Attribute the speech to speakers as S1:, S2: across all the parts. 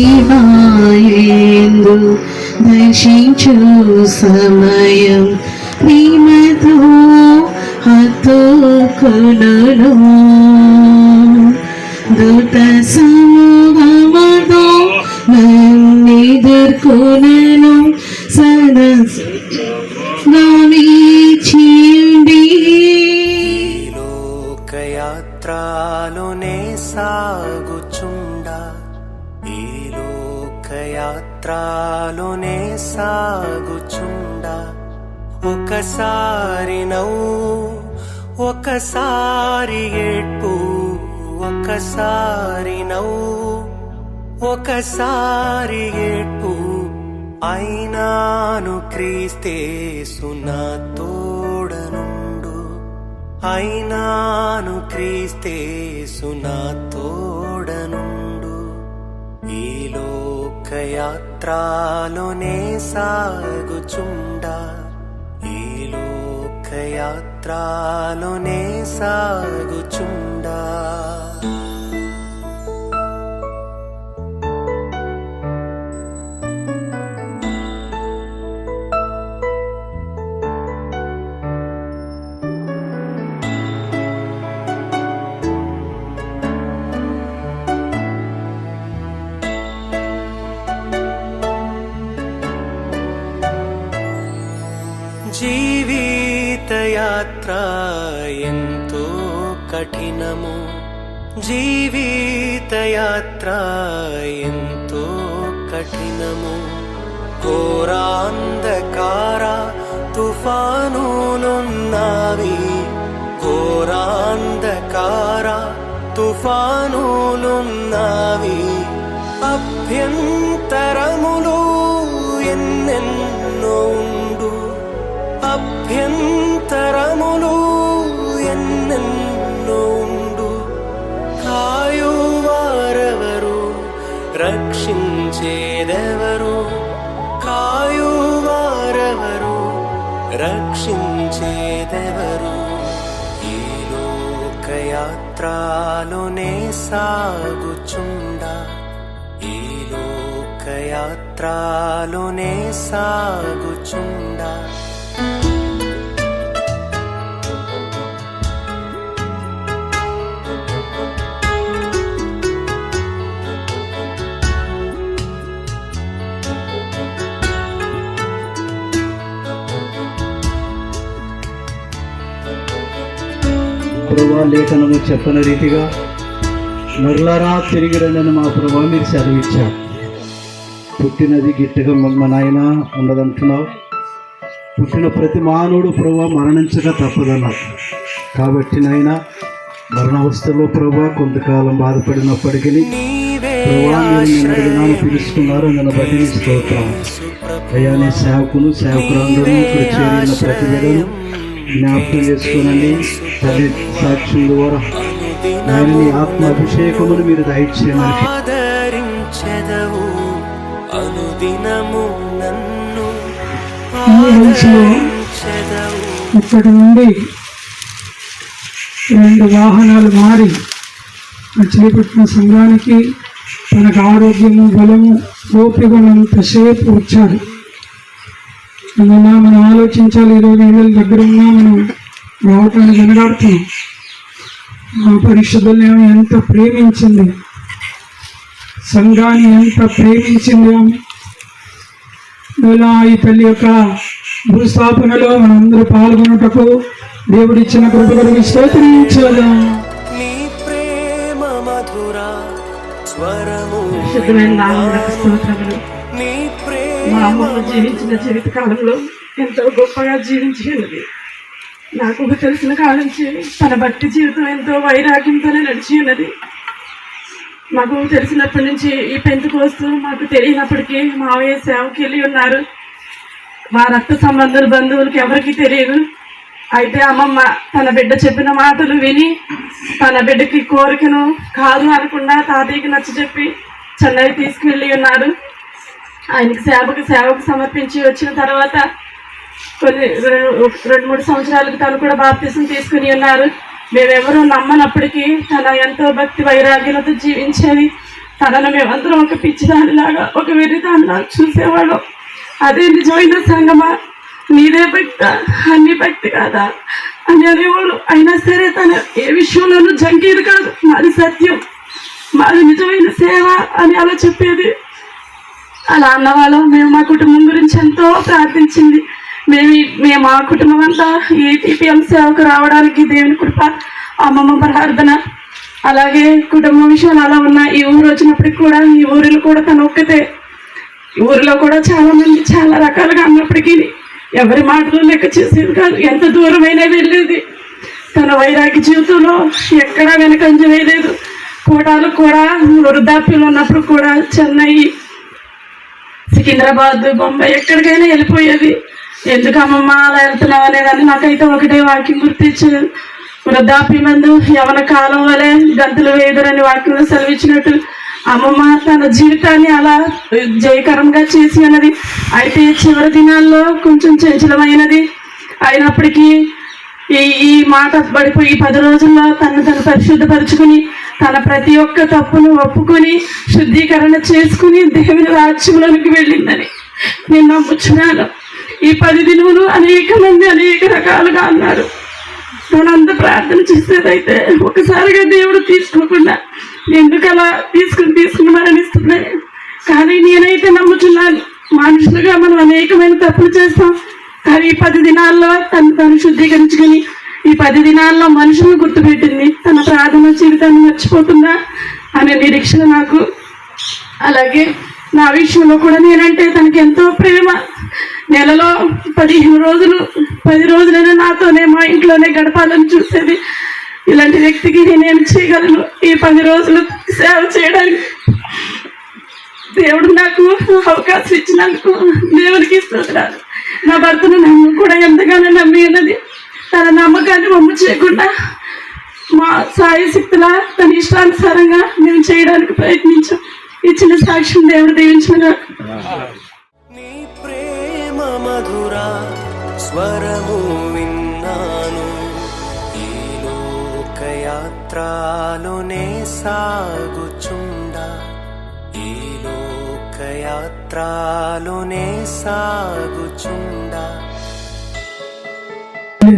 S1: మహిమాయందు దర్శించు సమయం ప్రేమతో హత్తుకొనును దూత సమూహముతో నన్నెదుర్కొనెను సదా వీచియుండి
S2: లోకయాత్రలోనే సాగుచుండా ఈ లోకయాత్రలోనే సాగుచుండా ఒకసారి నవ్వు ఒకసారి ఏడ్పు ఒకసారి నవ్వు ఒకసారి ఏడ్పు అయినాను క్రీస్తేసు నా తోడనుండు అయినాను క్రీస్తేసు నా తోడనుండు ఈ లోకయాత్రలోనే సాగుచుండా ఈ లోకయాత్రలోనే సాగుచుండా జీవితయాత్ర ఎంతో కఠినము జీవితయాత్ర ఎంతో కఠినము ఘోరాంధకార తుఫానులున్నవి ఘోరాంధకార తుఫానులున్నవి అభ్యంతరములు ఎన్నెన్నో అభ్యంతరములు ఎన్నెన్నో ఉండు కాయువారెవరు రక్షించేదెవరు కాయువారెవరు రక్షించేదెవరు ఈ లోకయాత్రలోనే సాగుచుండా ఈ లోకయాత్రలోనే సాగుచుండా
S3: ప్రభా లేఖనము చెప్పని రీతిగా నరులారా తిరిగి రండని మా ప్రభా మీరు సెలవిచ్చారు. పుట్టినది గిట్టగా మా నాయన ఉండదంటున్నావు. పుట్టిన ప్రతి మానవుడు ప్రభా మరణించక తప్పదన్నారు. కాబట్టి నాయన మరణావస్థలో ప్రభా కొంతకాలం బాధపడినప్పటికీ ప్రభా మీరు నిన్న పిలుచుకున్నారు. నన్ను బట్టి స్తోత్రం అయ్యా. నీ సేవకులు సేవకులందరూ ఇక్కడ చేరిన ప్రతి వేళను జ్ఞాపకం చేసుకోనండి. తల్లి సాక్షుల ద్వారా ఆయన నీ ఆత్మ అభిషేకమును మీరు దయచేయమని
S4: ఇక్కడి నుండి 2 వాహనాలు మారి మచిలీపట్నం సంఘానికి తనకు ఆరోగ్యము బలము ఓపికనంతసేపు వచ్చారు. అందువల్ల మనం ఆలోచించాలి. 20 ఏళ్ళ దగ్గర ఉన్నా మనం రావటానికి వెనకాడుతున్నాం. మా పరిశుద్ధులను ఎంత ప్రేమించింది, సంఘాన్ని ఎంత ప్రేమించింది ఆమె. ఇలా ఈ తల్లి యొక్క భూస్థాపనలో మనందరూ పాల్గొనుటకు దేవుడిచ్చిన కృప కొరకు స్తోత్రించాలి.
S5: మా అమ్మ జీవించిన జీవితకాలంలో ఎంతో గొప్పగా జీవించినది. నాకు తెలిసిన కాలం నుంచి తన భక్తి జీవితం ఎంతో వైరాగ్యంతోనే నడిచి ఉన్నది. మాకు తెలిసినప్పటి నుంచి ఈ పెంతుకోస్తూ మాకు తెలియనప్పటికీ మావయ్య సేవకి వెళ్ళి ఉన్నారు. మా రక్త సంబంధుల బంధువులకి ఎవరికి తెలియదు. అయితే అమ్మమ్మ తన బిడ్డ చెప్పిన మాటలు విని తన బిడ్డకి కోరికను కాదు అనకుండా తాతయ్యకి నచ్చ చెప్పి చెన్నై తీసుకువెళ్ళి ఉన్నారు. ఆయనకి సేవకు సమర్పించి వచ్చిన తర్వాత కొన్ని 2-3 సంవత్సరాలకు తను కూడా బాప్తిసం తీసుకుని ఉన్నారు. మేమెవరూ నమ్మనప్పటికీ తన ఎంతో భక్తి వైరాగ్యలతో జీవించేది. తనను మేమందరం ఒక పిచ్చిదానిలాగా ఒక వెర్రిదానిలాగా చూసేవాళ్ళం. అదే నిజమైన సంగమా, నీదే భక్త అన్ని భక్తి కాదా అని అనేవాడు. అయినా సరే తన ఏ విషయంలోనూ జంకీది కాదు, మాది సత్యం, మాది నిజమైన సేవ అని అలా చెప్పేది. అలా అన్నవాళ్ళం. మేము మా కుటుంబం గురించి ఎంతో ప్రార్థించింది. మేము మా కుటుంబం అంతా ఈ టీపీఎం సేవకు రావడానికి దేవుని కృప, అమ్మమ్మ ప్రార్థన, అలాగే కుటుంబం విషయాలు అలా ఉన్నాయి. ఈ ఊరు వచ్చినప్పటికి కూడా ఈ ఊరిలో కూడా తను ఒక్కతే. ఊరిలో కూడా చాలా మంది చాలా రకాలుగా అన్నప్పటికీ ఎవరి మాటలు లెక్క చేసేది కాదు, ఎంత దూరమైనా వెళ్ళేది. తన వైరాగ్య జీవితంలో ఎక్కడా వెనకంజ వేయలేదు. కోటాలు కూడా వృద్ధాప్యంలో ఉన్నప్పుడు కూడా చెన్నై, సికింద్రాబాద్, బొంబాయి ఎక్కడికైనా వెళ్ళిపోయేది. ఎందుకు అమ్మమ్మ అలా వెళ్తున్నావు అనేదాన్ని. నాకైతే ఒకటే వాక్యం గుర్తించదు, వృద్ధాప్యమందు యవన కాలం వలె గంతులు వేయదురని వాక్యంలో సెలవిచ్చినట్టు అమ్మమ్మ తన జీవితాన్ని అలా జయకరంగా చేసి అన్నది. అయితే చివరి దినాల్లో కొంచెం చంచలమైనది అయినప్పటికీ ఈ మాట పడిపోయి 10 రోజుల్లో తను పరిశుద్ధపరుచుకుని తన ప్రతి ఒక్క తప్పును ఒప్పుకొని శుద్ధీకరణ చేసుకుని దేవుని రాజ్యంలోనికి వెళ్ళిందని నేను నమ్ముచున్నాను. ఈ 10 దినములు అనేక మంది అనేక రకాలుగా అన్నారు. తనంత ప్రార్థన చేసేదైతే ఒకసారిగా దేవుడు తీసుకోకుండా ఎందుకు అలా తీసుకుని మరణిస్తున్నాయి. కానీ నేనైతే నమ్ముచున్నాను, మనుషులుగా మనం అనేకమైన తప్పులు చేస్తాం. కానీ ఈ 10 దినాల్లో తను శుద్ధీకరించుకుని ఈ 10 దినాల్లో మనుషులను గుర్తుపెట్టింది. తన ప్రార్థన జీవితాన్ని మర్చిపోతుందా అనే నిరీక్షణ నాకు. అలాగే నా విషయంలో కూడా నేనంటే తనకి ఎంతో ప్రేమ. నెలలో 15 రోజులు 10 రోజులైనా నాతోనే మా ఇంట్లోనే గడపాలని చూసేది. ఇలాంటి వ్యక్తికి నేనేం చేయగలను? ఈ 10 రోజులు సేవ చేయడానికి దేవుడు నాకు అవకాశం ఇచ్చినందుకు దేవునికి స్తోత్రాలు. నా భర్తను నన్ను కూడా ఎంతగానో నమ్మి ఉన్నది. తన నమ్మకాన్ని వమ్ము చేయకుండా మా సాయశక్తులా తన ఇష్టానుసారంగా మేము చేయడానికి ప్రయత్నించాం. ఇచ్చిన సాక్ష్యం దేవుడు దీవించిన.
S2: నీ ప్రేమ మధుర స్వరము విన్నాను, ఈ లోకయాత్రలోనే సాగుచుండా, ఈ లోకయాత్రలోనే సాగుచుండా.
S4: నాకు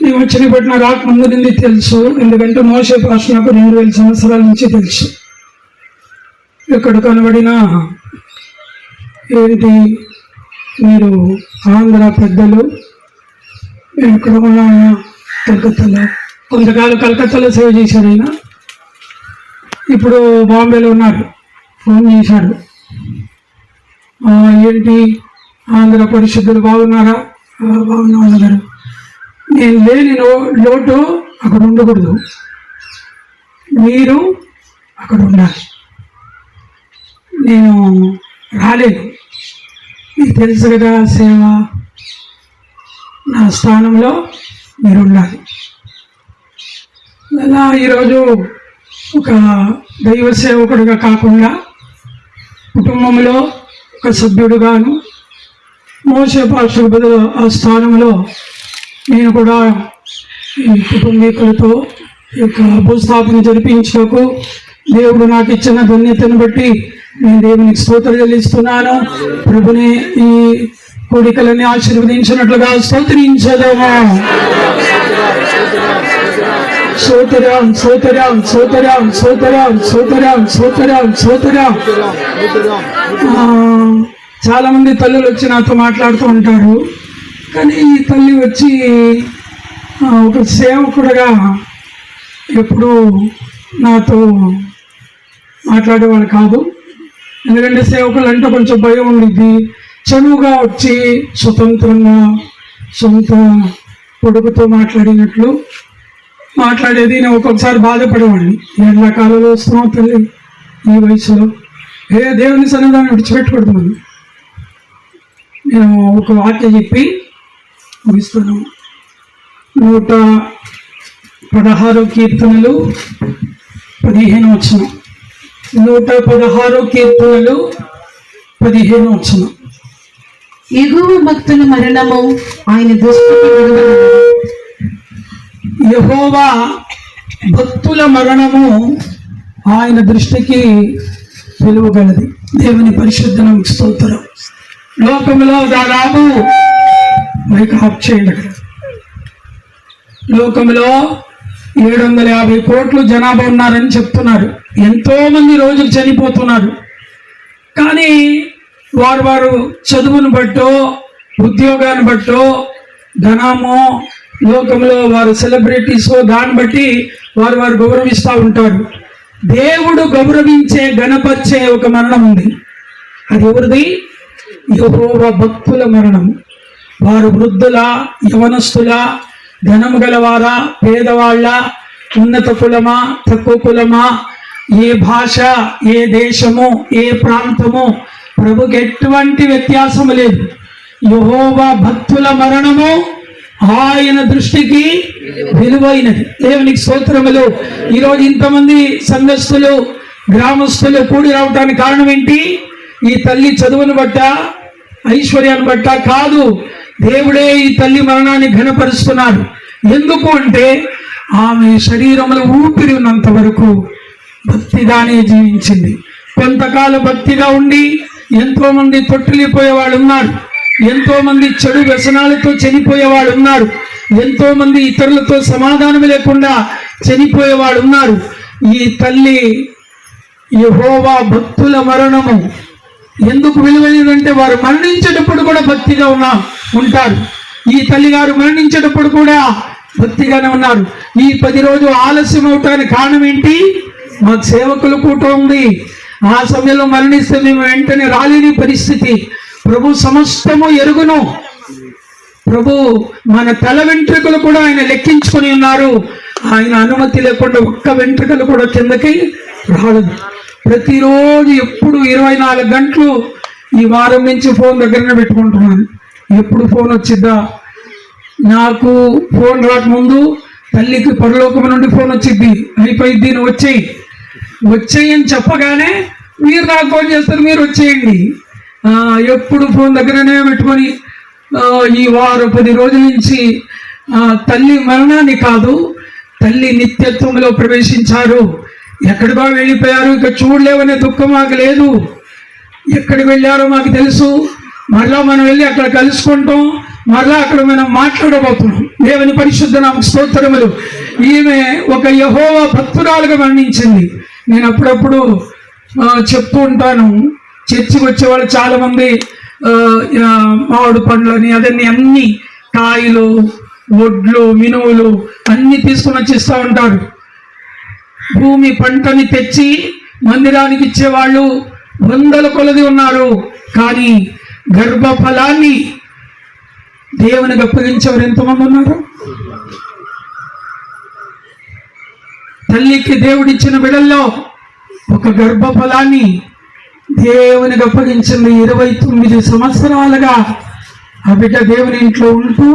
S4: నేను వచ్చిన బట్టి నా రాక ముందు నుండి తెలుసు. ఎందుకంటే మోషే పాస్ నాకు 2000 సంవత్సరాల నుంచి తెలుసు. ఎక్కడ కనబడినా ఏంటి మీరు ఆంధ్ర పెద్దలు, మేము ఇక్కడ ఉన్నాము కలకత్తాలో. కొంతకాలం కలకత్తాలో సేవ చేశాడు ఆయన. ఇప్పుడు బాంబేలో ఉన్నారు. ఫోన్ చేశాడు, ఏంటి ఆంధ్ర పరిశుద్ధులు బాగున్నారా? బాగున్నాం అన్నారు. నేను లేని లోటు అక్కడ ఉండకూడదు, మీరు అక్కడ ఉండాలి. నేను రాలేను, మీకు తెలుసు కదా సేవ, నా స్థానంలో మీరు ఉండాలి. అలా ఈరోజు ఒక దైవ సేవకుడిగా కాకుండా కుటుంబంలో ఒక సభ్యుడుగాను మోషే పాస్టర్ బదులు ఆ స్థానంలో నేను కూడా ఈ కుటుంబీకులతో ఈ యొక్క భూస్థాపన జరిపించకు దేవుడు నాకు ఇచ్చిన ధన్యతను బట్టి నేను దేవునికి స్తోత్రం చెల్లిస్తున్నాను. ప్రభుని ఈ కోడికలని ఆశీర్వదించినట్లుగా స్తోత్రించదమా. సోతరాం సోతరాం సోతరాం సోతరాం సోతరాం సోతరాం సోతరాం. చాలా మంది తల్లులు వచ్చి నాతో మాట్లాడుతూ ఉంటారు. కానీ ఈ తల్లి వచ్చి ఒక సేవకుడుగా ఎప్పుడూ నాతో మాట్లాడేవాడు కాదు. ఎందుకంటే సేవకులు అంటే కొంచెం భయం ఉండిద్ది. చనువుగా వచ్చి స్వతంత్రంగా సొంత పొడుగుతో మాట్లాడినట్లు మాట్లాడేది. నేను ఒక్కొక్కసారి బాధపడేవాడిని, ఎండాకాలంలో వస్తున్నాం తల్లి ఈ వయసులో, దేవుని సన్నిధానం విడిచిపెట్టకూడదు మనం. నేను ఒక వాక్య చెప్పి ముగిస్తాను. 116 కీర్తనలు 15 వచనం. 116 కీర్తనలు 15 వచనం.
S1: యెహోవ భక్తుల మరణము ఆయన దృష్టికి
S4: యెహోవా భక్తుల మరణము ఆయన దృష్టికి విలువగలది. దేవుని పరిశుద్ధ నామమునకు స్తోత్రం. లోకంలో దాదాపు మైక్ ఆఫ్ చేయండి అక్కడ. లోకంలో 750 కోట్లు జనాభా ఉన్నారని చెప్తున్నారు. ఎంతో మంది రోజుకు చనిపోతున్నారు. కానీ వారు చదువును బట్టో ఉద్యోగాన్ని బట్టో ధనమో లోకంలో వారు సెలబ్రిటీసో దాన్ని బట్టి వారు గౌరవిస్తూ ఉంటారు. దేవుడు గౌరవించే గణపరిచే ఒక మరణం ఉంది. అది ఎవరిది? యెహోవా భక్తుల మరణం. వారు వృద్ధుల, యవనస్తుల, ధనము గలవారా, పేదవాళ్ళ, ఉన్నత కులమా, తక్కువ కులమా, ఏ భాష, ఏ దేశము, ఏ ప్రాంతము, ప్రభుకి ఎటువంటి వ్యత్యాసము లేదు. యెహోవా భక్తుల మరణము ఆయన దృష్టికి విలువైనది. దేవునికి స్తోత్రములు. ఈరోజు ఇంతమంది సంఘస్థులు, గ్రామస్తులు కూడి రావడానికి కారణం ఏంటి? ఈ తల్లి చదువును బట్ట, ఐశ్వర్యాన్ని బట్ట కాదు. దేవుడే ఈ తల్లి మరణాన్ని ఘనపరుస్తున్నారు. ఎందుకు అంటే ఆమె శరీరంలో ఊపిరి ఉన్నంత వరకు భక్తిగానే జీవించింది. కొంతకాలం భక్తిగా ఉండి ఎంతో మంది తొట్టిల్లిపోయేవాళ్ళు ఉన్నారు. ఎంతో మంది చెడు వ్యసనాలతో చనిపోయేవాళ్ళు ఉన్నారు. ఎంతో మంది ఇతరులతో సమాధానం లేకుండా చనిపోయేవాళ్ళు ఉన్నారు. ఈ తల్లి యెహోవా భక్తుల మరణము ఎందుకు విలువైనదంటే వారు మరణించేటప్పుడు కూడా భక్తిగా ఉంటారు. ఈ తల్లి గారు మరణించేటప్పుడు కూడా భక్తిగానే ఉన్నారు. ఈ 10 రోజులు ఆలస్యం అవటానికి కారణం ఏంటి? మాకు సేవకుల కూటం ఉంది. ఆ సమయంలో మరణిస్తే మేము వెంటనే రాలేని పరిస్థితి. ప్రభు సమస్తము ఎరుగును. ప్రభు మన తల వెంట్రుకలు కూడా ఆయన లెక్కించుకొని ఉన్నారు. ఆయన అనుమతి లేకుండా ఒక్క వెంట్రుకలు కూడా కిందకి రాలేదు. ప్రతిరోజు ఎప్పుడు 24 గంటలు ఈ వారం నుంచి ఫోన్ దగ్గరనే పెట్టుకుంటున్నాను. ఎప్పుడు ఫోన్ వచ్చిద్దా? నాకు ఫోన్ రాకముందు తల్లికి పరలోకం నుండి ఫోన్ వచ్చింది. అయిపోయింది, నువ్వు వచ్చేయి అని చెప్పగానే మీరు నాకు ఫోన్ చేస్తారు, మీరు వచ్చేయండి. ఎప్పుడు ఫోన్ దగ్గరనే పెట్టుకొని ఈ 10 రోజుల నుంచి తల్లి మరణాన్ని కాదు, తల్లి నిత్యత్వంలో ప్రవేశించారు. ఎక్కడికో వెళ్ళిపోయారు, ఇక చూడలేవనే దుఃఖం మాకు లేదు. ఎక్కడికి వెళ్ళారో మాకు తెలుసు. మరలా మనం వెళ్ళి అక్కడ కలుసుకుంటాం. మరలా అక్కడ మనం మాట్లాడబోతున్నాం. దేవుని పరిశుద్ధ నామమునకు స్తోత్రములు. ఈమె ఒక యెహోవా భక్తురాలుగా మరణించింది. నేను అప్పుడప్పుడు చెప్తూ ఉంటాను. చర్చికి వచ్చేవాళ్ళు చాలా మంది మామిడి పండ్లని అదన్నీ అన్ని కాయలు, వడ్లు, మినువులు అన్ని తీసుకుని వచ్చిస్తూ ఉంటారు. భూమి పంటని తెచ్చి మందిరానికి ఇచ్చేవాళ్ళు 100 కొలది ఉన్నారు. కానీ గర్భఫలాన్ని దేవునికి అప్పగించేవారు ఎంతమంది ఉన్నారు? తల్లికి దేవుడిచ్చిన బిడల్లో ఒక గర్భఫలాన్ని దేవునికి అప్పగించింది. 29 సంవత్సరాలుగా ఆ బిడ్డ దేవుని ఇంట్లో ఉంటూ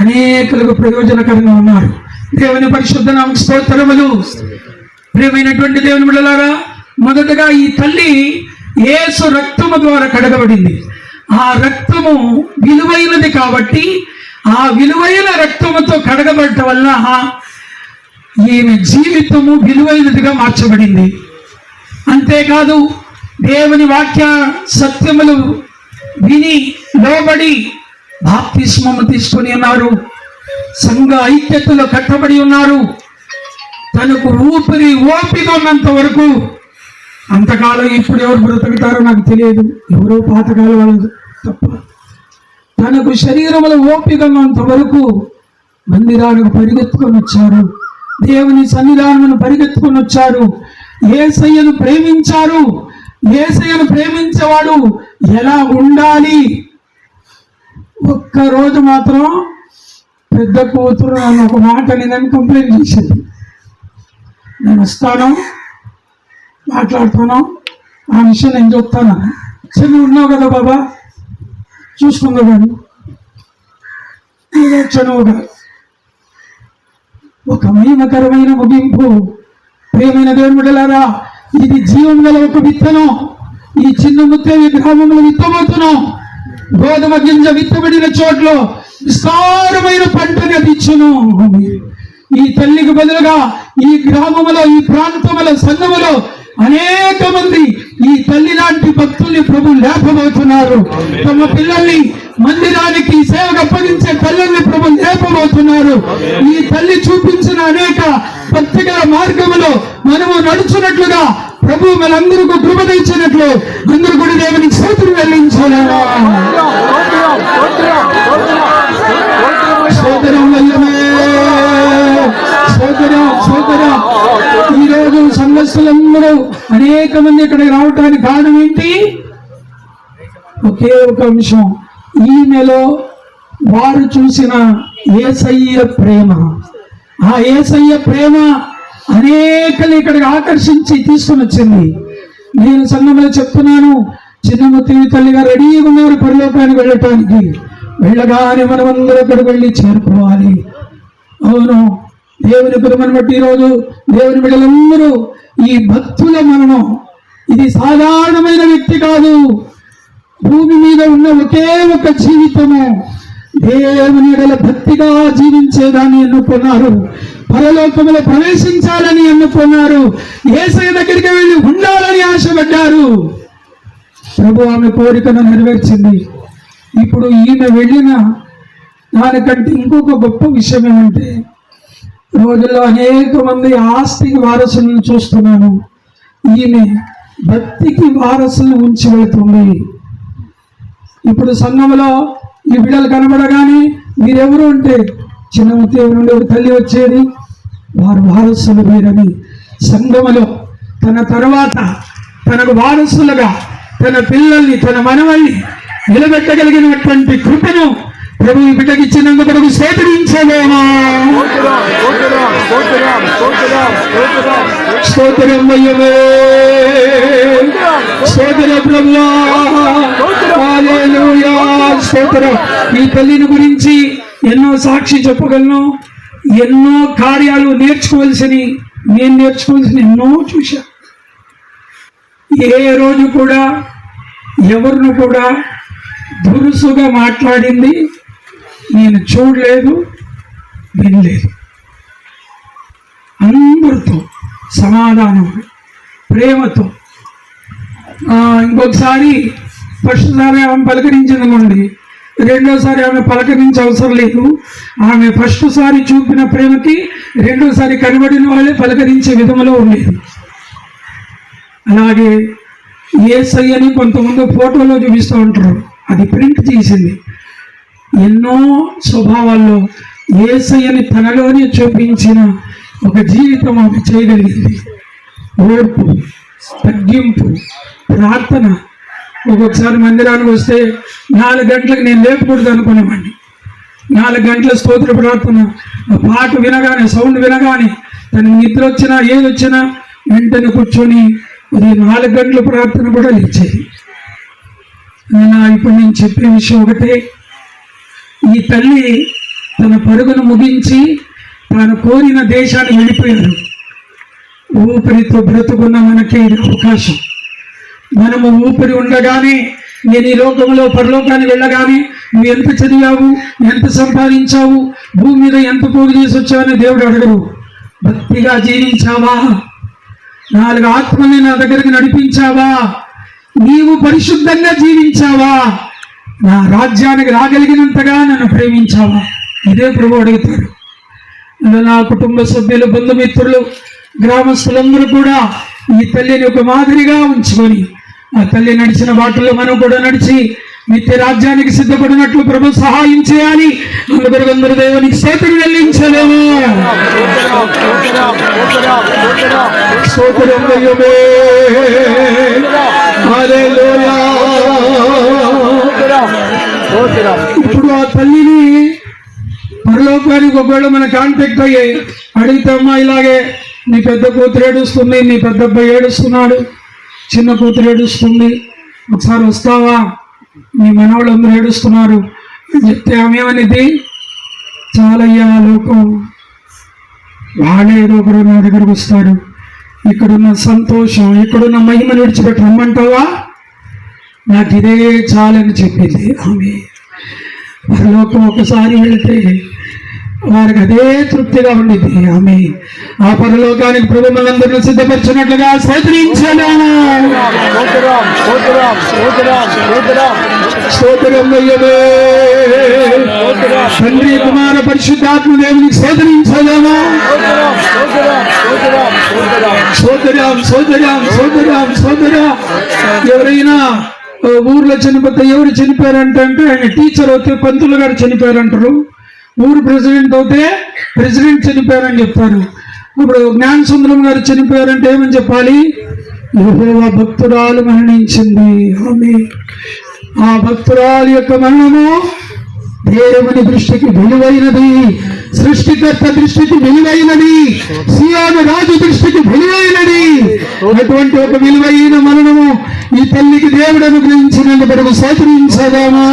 S4: అనేకులకు ప్రయోజనకరంగా ఉన్నారు. దేవుని పరిశుద్ధ నామమునకు స్తోత్రములు. ప్రియమైనటువంటి దేవుని బిడ్డలారా, మొదటగా ఈ తల్లి యేసు రక్తము ద్వారా కడగబడింది. ఆ రక్తము విలువైనది కాబట్టి ఆ విలువైన రక్తముతో కడగబడటం వల్ల ఈమె జీవితము విలువైనదిగా మార్చబడింది. అంతేకాదు దేవుని వాక్య సత్యములు విని లోబడి బాప్తిస్మము తీసుకొని ఉన్నారు. సంఘ ఐక్యతలో కట్టబడి ఉన్నారు. తనకు ఓపిక ఉన్నంత వరకు, అంతకాలం ఇప్పుడు ఎవరు బ్రతుకుతారో నాకు తెలియదు, ఎవరో పాతకాలం వాళ్ళు తప్ప, తనకు శరీరంలో ఓపిక ఉన్నంత వరకు మందిరానికి పరిగెత్తుకొని వచ్చారు. దేవుని సన్నిధానమును పరిగెత్తుకొని వచ్చారు. యేసయ్యను ప్రేమించారు. యేసయ్యను ప్రేమించేవాడు ఎలా ఉండాలి? ఒక్కరోజు మాత్రం పెద్ద కూతురు నన్ను ఒక మాట నేను కంప్లైంట్ చేసింది. నేను వస్తాను, మాట్లాడుతాను, ఆ విషయం నేను చెప్తాను. సరే ఉన్నావు కదా బాబా, చూసుకుందా కానీ చనువుగా ఒక మహిమకరమైన ముగింపు. ప్రియమైన దేవుని బిడ్డలారా, ఇది జీవం గల ఒక విత్తనం. ఈ చిన్న ముత్తేవి గ్రామంలో విత్తబోతున్నాం. గోధుమ గింజ విత్తబడిన చోట్ల విస్తారమైన పంటని అది ఇచ్చును. ఈ తల్లికి బదులుగా ఈ గ్రామములో, ఈ ప్రాంతములో, సంఘములో అనేక మంది ఈ తల్లి లాంటి భక్తుల్ని ప్రభు లేపబోతున్నారు. తమ పిల్లల్ని మందిరానికి సేవకు అప్పగించే తల్లిని ప్రభు లేపబోతున్నారు. ఈ తల్లి చూపించిన అనేక భక్తిగల మార్గములో మనము నడుచున్నట్లుగా ప్రభు మనందరికీ కృప ఇచ్చినట్లు అందరూ కూడా దేవునికి స్తోత్రం చెల్లించాలి. ఈరోజు సంఘస్థులందరూ అనేక మంది ఇక్కడికి రావటానికి కారణం ఏంటి? ఒకే ఒక అంశం, ఈమెలో వారు చూసిన యేసయ్య ప్రేమ. ఆ యేసయ్య ప్రేమ అనేకలు ఇక్కడికి ఆకర్షించి తీసుకుని వచ్చింది. నేను సంఘంలో చెప్తున్నాను, చిన్నమతి తల్లిగా రెడీగా ఉన్నారు పరలోకానికి వెళ్ళటానికి. వెళ్ళగానే మనమందరూ అక్కడికి వెళ్ళి చేరుకోవాలి. అవును, దేవుని కృపను బట్టి ఈరోజు దేవుని బిడ్డలందరూ ఈ భక్తుల మరణం ఇది సాధారణమైన వ్యక్తి కాదు. భూమి మీద ఉన్న ఒకే ఒక జీవితము దేవుని ఎడల భక్తిగా జీవించేదాన్ని ఎన్నుకున్నారు. పరలోకములో ప్రవేశించాలని ఎన్నుకున్నారు. యేసయ్య దగ్గరికి వెళ్ళి ఉండాలని ఆశపడ్డారు. ప్రభు ఆమె కోరికను నెరవేర్చింది. ఇప్పుడు ఈమె వెళ్ళిన దానికంటే ఇంకొక గొప్ప విషయం ఏమంటే, రోజుల్లో అనేక మంది ఆస్తికి వారసులను చూస్తున్నాను. ఈమె భక్తికి వారసులను ఉంచి వెళుతుంది. ఇప్పుడు సంఘంలో ఈ బిడ్డలు కనబడగానే మీరెవరు అంటే చిన్నమతి నుండి ఒక తల్లి వచ్చేది, వారు వారసులు వీరని సంఘములో తన తర్వాత తనకు వారసులుగా తన పిల్లల్ని, తన మనవల్ని నిలబెట్టగలిగినటువంటి కృపను ప్రభు ఈ బిడ్డకి ఇచ్చినందుకు ప్రభు స్తోత్రించలేమా? స్తోత్రం అయ్యవే, స్తోత్ర ప్రభువా, హల్లెలూయా, స్తోత్రం. ఈ తల్లిని గురించి ఎన్నో సాక్షి చెప్పగలను. ఎన్నో కార్యాలు నేర్చుకోవాల్సినవి, నేను నేర్చుకోవాల్సిన ఎన్నో చూశా. ఏ రోజు కూడా ఎవరిని కూడా దురుసుగా మాట్లాడింది నేను చూడలేదు, వినలేదు. అందరితో సమాధానం, ప్రేమతో. ఇంకొకసారి ఫస్ట్ సారి ఆమె పలకరించిందనుకోండి, రెండోసారి ఆమె పలకరించే అవసరం లేదు. ఆమె ఫస్ట్ సారి చూపిన ప్రేమకి రెండోసారి కనబడిన వాళ్ళే పలకరించే విధంలో ఉండేది. అలాగే యేసయ్యని కొంతమంది ఫోటోలో చూపిస్తూ ఉంటారు, అది ప్రింట్ తీసింది. ఎన్నో స్వభావాల్లో యేసయ్యని తనలోనే చూపించిన ఒక జీవితం ఆమె చేయగలిగింది. ఓర్పు, తగ్గింపు, ప్రార్థన. ఒక్కొక్కసారి మందిరానికి వస్తే 4 గంటలకు నేను లేపకూడదు అనుకునేవాడిని. 4 గంటల స్తోత్ర ప్రార్థన, పాట వినగానే, సౌండ్ వినగానే, తనకి నిద్ర వచ్చినా ఏది వచ్చినా వెంటనే కూర్చొని 4 గంటల ప్రార్థన కూడా లేచేది. ఇప్పుడు నేను చెప్పే విషయం ఒకటే, ఈ తల్లి తన పరుగును ముగించి తాను కోరిన దేశాన్ని వెళ్ళిపోయారు. ఊపిరితో బ్రతుకున్న మనకి అవకాశం. మనము ఊపిరి ఉండగానే, నేను ఈ లోకంలో పరలోకానికి వెళ్ళగానే నువ్వు ఎంత చదివావు, ఎంత సంపాదించావు, భూమి మీద ఎంత పోగు చేసి వచ్చావని దేవుడు అడగరు. భక్తిగా జీవించావా, 4 ఆత్మల్ని నా దగ్గరికి నడిపించావా, నీవు పరిశుద్ధంగా జీవించావా, నా రాజ్యానికి రాగలిగినంతగా నన్ను ప్రేమించావా? ఇదే ప్రభు అడుగుతాడు. నా కుటుంబ సభ్యులు, బంధుమిత్రులు, గ్రామస్తులందరూ కూడా ఈ తల్లిని ఒక మాదిరిగా ఉంచుకొని ఆ తల్లి నడిచిన బాటలో మనం కూడా నడిచి నిత్య రాజ్యానికి సిద్ధపడినట్లు ప్రభు సహాయం చేయాలి. అందరూ దేవునికి స్తోత్రం చెల్లించలేము. స్తోత్రం దైవమే, హల్లెలూయా. ఇప్పుడు ఆ తల్లిని పరలోకానికి ఒకవేళ మన కాంటాక్ట్ అయ్యే అడుగుతామా, ఇలాగే నీ పెద్ద కూతురు ఏడుస్తుంది, నీ పెద్ద అబ్బాయి ఏడుస్తున్నాడు, చిన్న కూతురు ఏడుస్తుంది, ఒకసారి వస్తావా, నీ మనవాళ్ళందరూ ఏడుస్తున్నారు అని చెప్తే ఆమె ఏమనేది, చాలయ్యా లోకం, వాళ్ళే ఏదో ఒకరు నా దగ్గరకు వస్తారు, ఇక్కడున్న సంతోషం, ఇక్కడున్న మహిమను విడిచిపెట్టి రమ్మంటావా, నాకు ఇదే చాలని చెప్పింది ఆమె. పరలోకం ఒకసారి వెళితే వారికి అదే తృప్తిగా ఉండిద్ది. ఆమె ఆ పరలోకానికి ప్రభు మనందరినీ సిద్ధపరిచినట్లుగా స్తోత్రించలేము. స్తోత్రమయ్యవే తండ్రి కుమార పరిశుద్ధాత్మ దేవునికి స్తోత్రించలేము. సోదరా ఎవరైనా ఊర్లో చనిపోతే ఎవరు చనిపోయారంటే ఆయన టీచర్ అయితే పంతులు గారు చనిపోయారంటారు. ఊరు ప్రెసిడెంట్ అయితే ప్రెసిడెంట్ చనిపోయారని చెప్తారు. ఇప్పుడు జ్ఞాన సుందరం గారు చనిపోయారంటే ఏమని చెప్పాలి? యెహోవా భక్తురాలు మరణించింది. ఆమె ఆ భక్తురాలు యొక్క మరణము దేవుని దృష్టికి విలువైనది, సృష్టికర్త దృష్టికి విలువైనది, సియోను రాజు దృష్టికి విలువైనది. అటువంటి ఒక విలువైన మరణము ఈ తల్లికి దేవుడు అనుగ్రహించినందుకు స్తోత్రించదామా.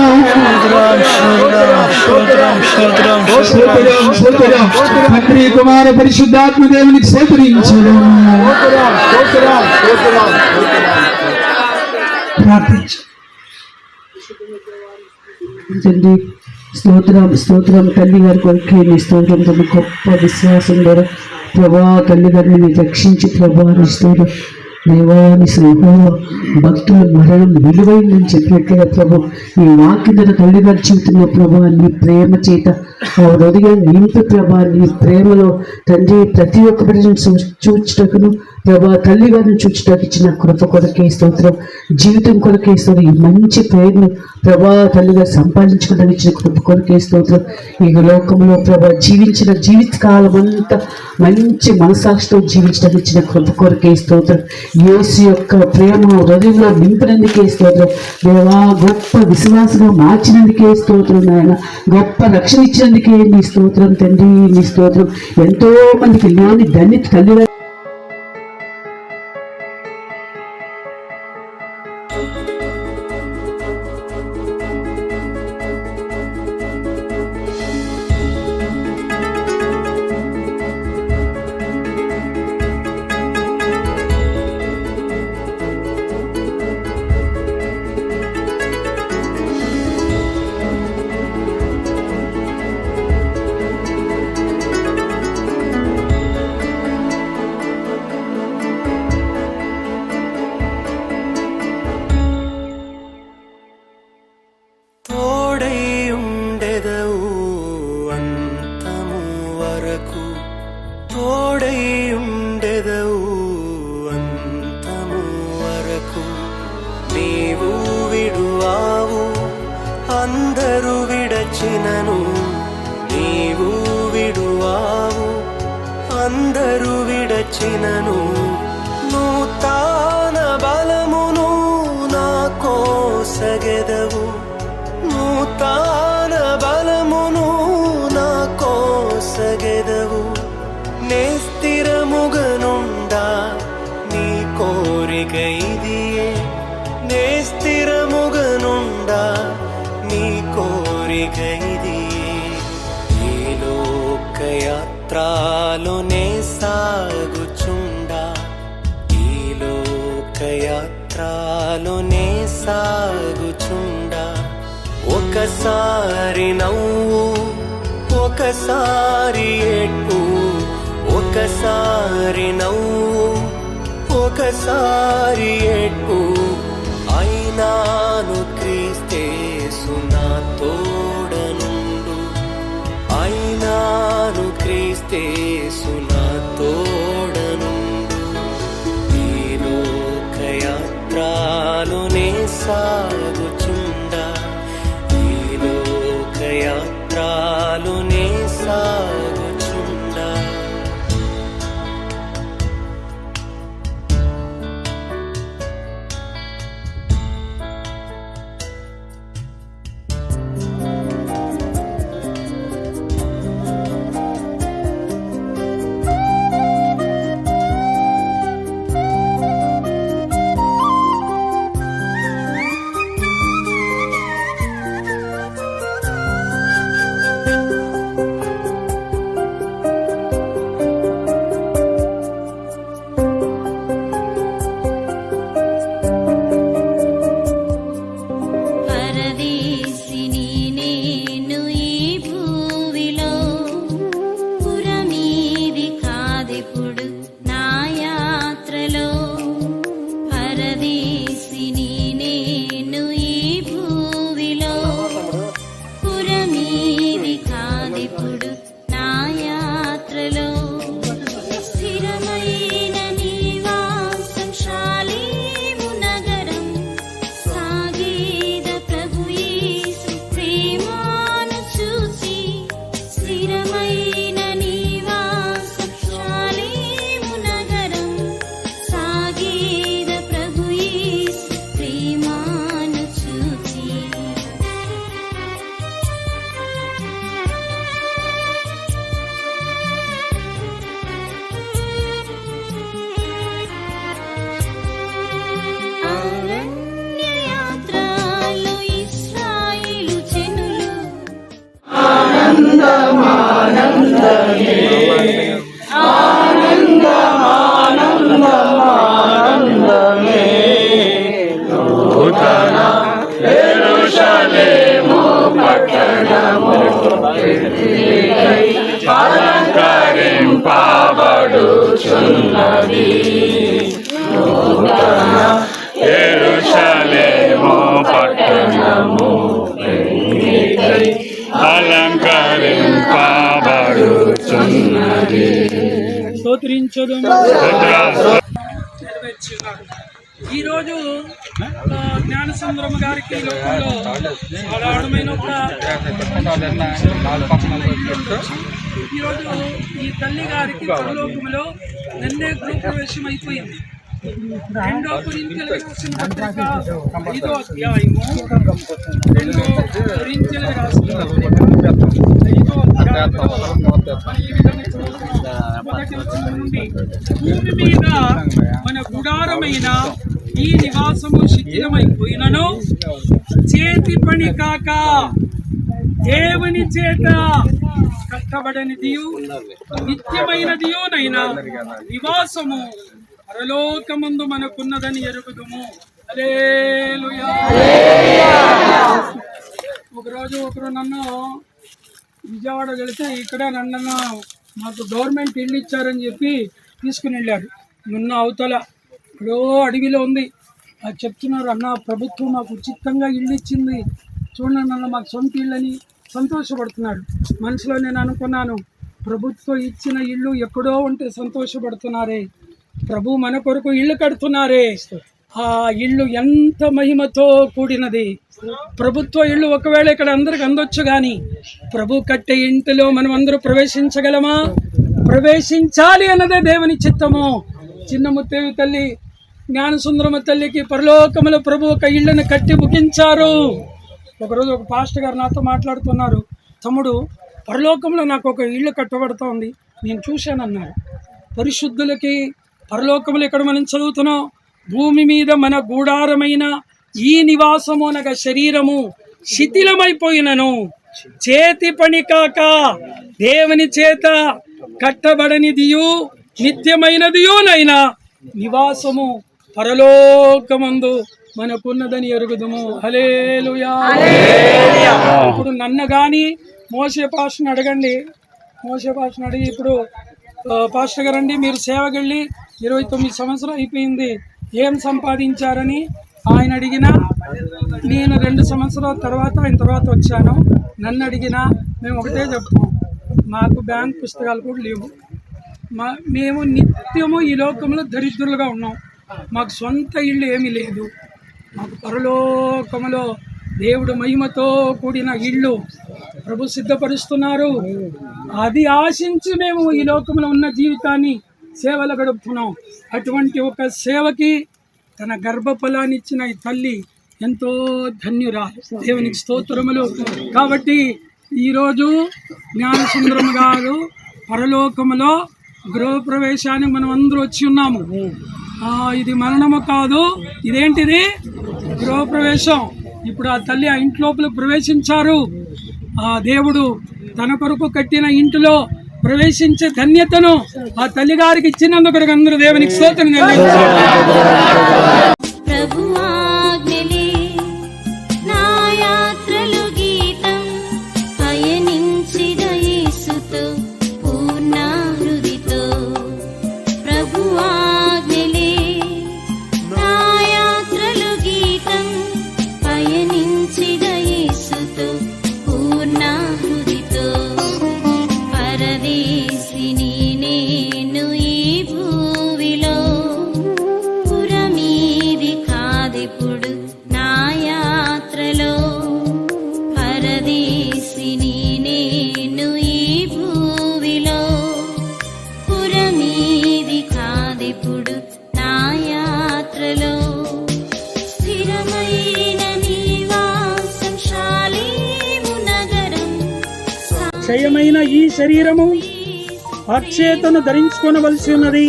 S4: తండ్రి కుమార పరిశుద్ధాత్మ దేవునికి స్తోత్రించదామా. ప్రార్థించు.
S1: తండ్రి స్తోత్రం తల్లి గారి కొరకే నీ స్తోత్రం. తమ గొప్ప విశ్వాసం ద్వారా ప్రభా తల్లి గారిని మీరు రక్షించి ప్రభా నీ స్తోత్రం. దేవాని స్నేహం భక్తుల మరణం విలువైందని చెప్పినట్లుగా ప్రభు నీ వాక్య తల్లి గారి జీవితంలో ప్రభా నీ ప్రేమ చేత ఆ హృదయాన్ని నింపి ప్రభా నీ ప్రేమలో తండ్రి ప్రతి ఒక్క బిడ్డను చూచుటకును ప్రభా తల్లి గారిని చూచుటకు ఇచ్చిన కృప కొరకే స్తోత్రం. జీవితం కొరకే స్తోత్రం. ఈ మంచి పేరును ప్రభా తల్లి గారు సంపాదించుకోవడానికి ఇచ్చిన కృప కొరకే స్తోత్రం. ఈ లోకంలో ప్రభా జీవించిన జీవితకాలం అంతా మంచి మనసాక్షితో జీవించడానికి ఇచ్చిన కృప కొరకే స్తోత్రం. యేసు యొక్క ప్రేమ హృదయంలో నింపినందుకే స్తోత్రం. దేవా గొప్ప విశ్వాసంగా మార్చినందుకే స్తోత్రం. నాయన గొప్ప రక్షణ ఇచ్చినందుకే నీ స్తోత్రం తండ్రి, నీ స్తోత్రం. ఎంతో మందికి లేని ధన్యత తల్లి
S2: తోడై ఉండెదవు అంతము వరకు. నీవు విడువావు అందరూ విడచినను, నీవు విడువావు అందరూ విడచినను. నూతన బలమును నాకోసగెదవు, నూతన బలమును నాకోసగెదవు. నే స్థిరముగనుండా నీ కోరిక ఇదియే, నే స్థిరముగనుండా నీ కోరిక ఇదియే. ఈ లోకయాత్రలోనే సాగుచుండా, ఈ లోకయాత్రలోనే సాగుచుండా. ఒకసారి నవ్వు ఒకసారి ఏడ్పు, ఒకసారి నవ్వు ఒకసారి ఏడ్పు. అయినాను క్రీస్తేసు నా తోడనుండు, అయినాను క్రీస్తేసు నా తోడనుండు. ఈ లోకయాత్రలోనే సాగుచుండా, ఈ లోకయాత్రలోనే సాగుచుండా.
S6: యెరూషలేము పట్టణము అలంకరింపబడుచున్నది.
S4: స్తోత్రించుదుము. నెరవేర్చున్నాడు. ఈరోజు జ్ఞానసుందరమ్మ గారికి ఈ లోకంలో సాధారణమైన ఒక ఈరోజు ఈ తల్లి గారికి పరలోకములో నిన్నే గృహప్రవేశం అయిపోయింది. 2 కొరింథీయులకు రాసిన పత్రిక 5వ అధ్యాయము 2 కొరింథీయులకు రాసిన పత్రిక 5వ అధ్యాయంలో ఈ విధంగా చూస్తున్నాం. మొదటి వచనం నుండి, భూమి మీద మన గుడారమైన ఈ నివాసము శిథిలమైపోయినను చేతి పని కాక దేవుని చేత కట్టబడనిదియు నిత్యమైనదియునైనా నివాసము పరలోకమందు మనకున్నదని ఎరుగుదుము. హల్లెలూయా. ఒకరు నన్ను విజయవాడ వెళితే ఇక్కడ నన్ను మాకు గవర్నమెంట్ ఇల్లు ఇచ్చారని చెప్పి తీసుకుని వెళ్ళారు. నిన్న అవతల ఇప్పుడు అడవిలో ఉంది. అది చెప్తున్నారు, అన్న ప్రభుత్వం మాకు ఉచితంగా ఇల్లు ఇచ్చింది చూడండి అన్న, మాకు సొంత ఇళ్ళని సంతోషపడుతున్నాడు. మనసులో నేను అనుకున్నాను, ప్రభుత్వం ఇచ్చిన ఇల్లు ఎక్కడో ఉంటే సంతోషపడుతున్నారే, ప్రభు మన కొరకు ఇల్లు కడుతున్నారే. ఆ ఇల్లు ఎంత మహిమతో కూడినది. ప్రభుత్వ ఇల్లు ఒకవేళ ఇక్కడ అందరికి అందొచ్చు, కానీ ప్రభు కట్టే ఇంటిలో మనం అందరూ ప్రవేశించగలమా? ప్రవేశించాలి అన్నదే దేవుని చిత్తము. చిన్న ముత్తేవి తల్లి జ్ఞానసుందరమ్మ తల్లికి పరలోకములో ప్రభు ఒక ఇళ్ళని కట్టి ముగించారు. ఒకరోజు ఒక పాస్టర్ గారు నాతో మాట్లాడుతున్నారు, తమ్ముడు పరలోకంలో నాకు ఒక ఇల్లు కట్టబడుతోంది, నేను చూశానన్నారు. పరిశుద్ధులకి పరలోకములు ఇక్కడ మనం చదువుతున్నాం, భూమి మీద మన గూడారమైన ఈ నివాసము అనగా శరీరము శిథిలమైపోయినను చేతి పని కాక దేవుని చేత కట్టబడనిదియు నిత్యమైనదియునైనా నివాసము పరలోకమందు మనకున్నదని ఎరుగుదుము. హల్లెలూయా. ఇప్పుడు నన్ను కానీ మోసే పాస్టర్ని అడగండి, మోసే పాస్టర్ని అడిగి, ఇప్పుడు పాస్టర్ గారండి మీరు సేవకెళ్ళి 29 సంవత్సరాలు అయిపోయింది, ఏం సంపాదించారని ఆయన అడిగినా, నేను 2 సంవత్సరాల తర్వాత ఆయన తర్వాత వచ్చాను, నన్ను అడిగినా మేము ఒకటే చెప్తాం, మాకు బ్యాంక్ పుస్తకాలు కూడా లేవు, మేము నిత్యము ఈ లోకంలో దరిద్రులుగా ఉన్నాం, మాకు సొంత ఇల్లు ఏమీ లేదు, మాకు పరలోకములో దేవుడు మహిమతో కూడిన ఇల్లు ప్రభు సిద్ధపరుస్తున్నారు. అది ఆశించి మేము ఈ లోకంలో ఉన్న జీవితాన్ని సేవలు గడుపుతున్నాం. అటువంటి ఒక సేవకి తన గర్భఫలాన్ని ఇచ్చిన ఈ తల్లి ఎంతో ధన్యురాలు. దేవునికి స్తోత్రములు. కాబట్టి ఈరోజు జ్ఞానసుందరమ్మ గారు పరలోకములో గృహప్రవేశానికి మనం అందరూ వచ్చి ఉన్నాము. ఇది మరణము కాదు, ఇదేంటిది? గృహప్రవేశం. ఇప్పుడు ఆ తల్లి ఆ ఇంటి లోపల ప్రవేశించారు. ఆ దేవుడు తన కొరకు కట్టిన ఇంటిలో ప్రవేశించే ధన్యతను ఆ తల్లి గారికి ఇచ్చినందుకు అందరూ దేవునికి స్తోత్రం చెల్లించాలి. క్షయమైన ఈ శరీరము అక్షయతను ధరించుకొనవలసి ఉన్నది,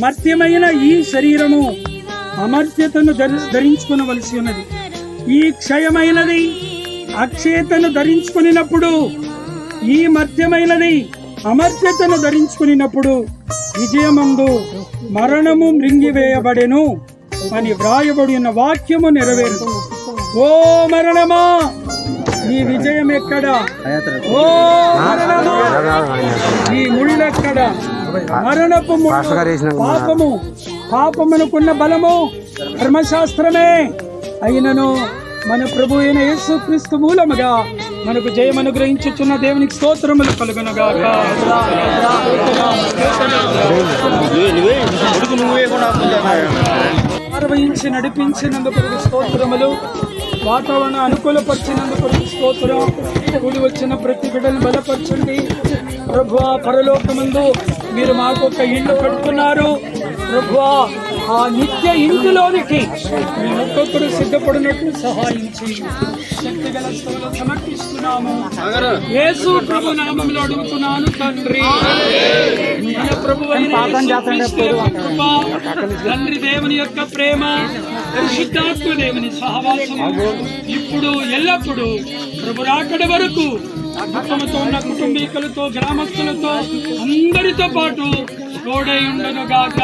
S4: మర్త్యమైన ఈ శరీరము అమర్త్యతను ధరించుకొనవలసి ఉన్నది. ఈ క్షయమైనది అక్షయతను ధరించుకున్నప్పుడు ఈ మర్త్యమైనది అమర్త్యతను ధరించుకున్నప్పుడు విజయమందు మరణము మృంగివేయబడెను అని వ్రాయబడి ఉన్న వాక్యము నెరవేరు. ఓ మరణమా, నీ విజయం ఎక్కడా? ఓ మరణమా, నీ ముళ్ళెక్కడ? మరణపు ముళ్ళు పాపమునకున్న బలము ధర్మశాస్త్రమే అయినను మన ప్రభు అయిన యేసుక్రీస్తు మూలముగా మనకు జయం అనుగ్రహించుచున్న దేవునికి స్తోత్రములు కలుగునుగాక. నిర్వహించి నడిపించినందుకు స్తోత్రములు, వాతావరణం అనుకూలపరిచినందుకు స్తోత్రం. కూడి వచ్చిన ప్రతి బిడ్డను బలపరచండి ప్రభువా. పరలోకమందు మీరు మాకు ఒక ఇల్లు కట్టుకున్నారు ప్రభువా. ఆ నిత్య ఇంటిలోనికి మీ ఒక్కొక్కరు సిద్ధపడినట్లు సహాయించి శక్తిగల స్తోత్రం సమర్పిస్తున్నాము. యేసు ప్రభు నామములో అడుగుతున్నాను తండ్రి. మన ప్రభువైన యేసుక్రీస్తు యొక్క కృప, తండ్రి దేవుని యొక్క ప్రేమ, పరిశుద్ధాత్మ దేవుని సహవాసము ఇప్పుడు ఎల్లప్పుడూ ప్రభు రాకడ వరకు కుటుంబంతో ఉన్న కుటుంబీకులతో, గ్రామస్తులతో, అందరితో పాటు తోడై ఉండును గాక.